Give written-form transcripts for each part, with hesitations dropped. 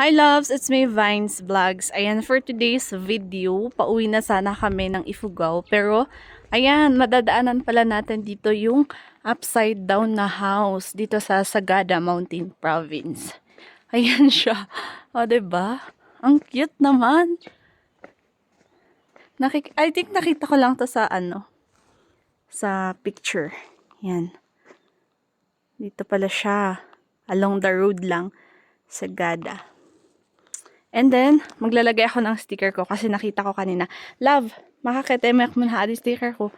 Hi loves, it's me Vines Vlogs. Ayan, for today's video, pauwi na sana kami ng Ifugao. Pero, ayan, madadaanan pala natin dito yung upside down na house dito sa Sagada Mountain Province. Ayan siya. O, diba? Ang cute naman. I think nakita ko lang to sa sa picture. Yan. Dito pala siya. Along the road lang. Sagada. And then, maglalagay ako ng sticker ko kasi nakita ko kanina. Love, makakitemek mo na sticker ko.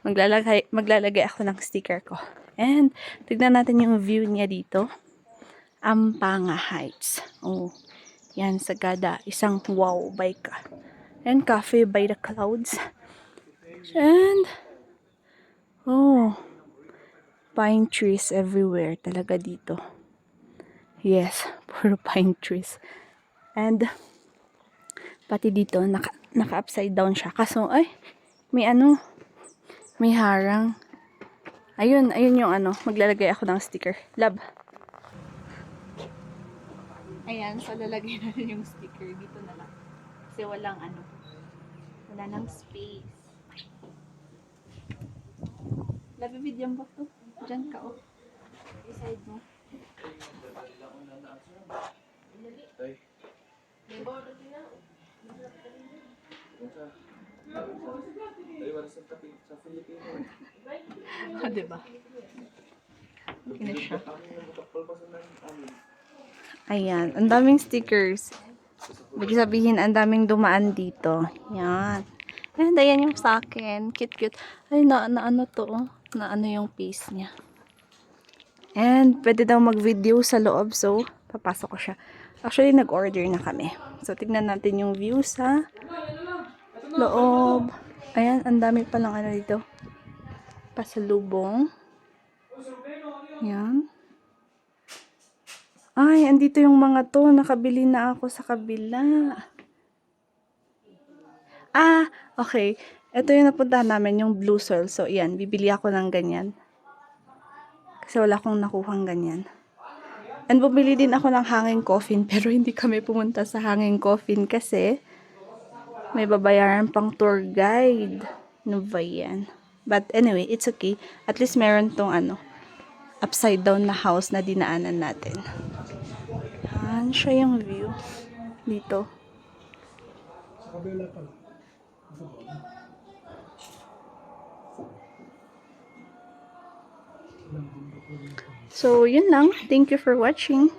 maglalagay ako ng sticker ko. And, tignan natin yung view niya dito. Ampanga Heights. Oh, yan, Sagada. Isang wow bike. And cafe by the clouds. And, oh, pine trees everywhere talaga dito. Yes, puro pine trees. And, pati dito, naka-upside down siya. Kaso, ay, may harang. Ayun yung maglalagay ako ng sticker. Love. Ayan, so lalagay na rin yung sticker. Dito na lang. Kasi wala nang space. Love, video mo to? Diyan ka, oh. Iside mo. Ah, diba? Ina siya. Ayan, ang daming stickers. Ibig sabihin, ang daming dumaan dito. Yan. And ayan yung sa akin. Cute. Ay, ano to, oh. Yung face niya. And, pwede daw mag-video sa loob. So, papasok ko siya. Actually, nag-order na kami. So, tignan natin yung view sa loob. Ayan, ang dami palang dito. Pasalubong. Yan. Ay, andito yung mga to. Nakabili na ako sa kabila. Ah, okay. Ito yung napuntahan namin, yung Blue Soil. So, yan. Bibili ako ng ganyan. Kasi wala akong nakuhang ganyan. And bumili din ako ng hanging coffin. Pero hindi kami pumunta sa hanging coffin kasi may babayaran pang tour guide. Ano ba yan? But anyway, it's okay. At least meron tong upside down na house na dinaanan natin. Yan siya yung view. Dito. So, yun lang. Thank you for watching.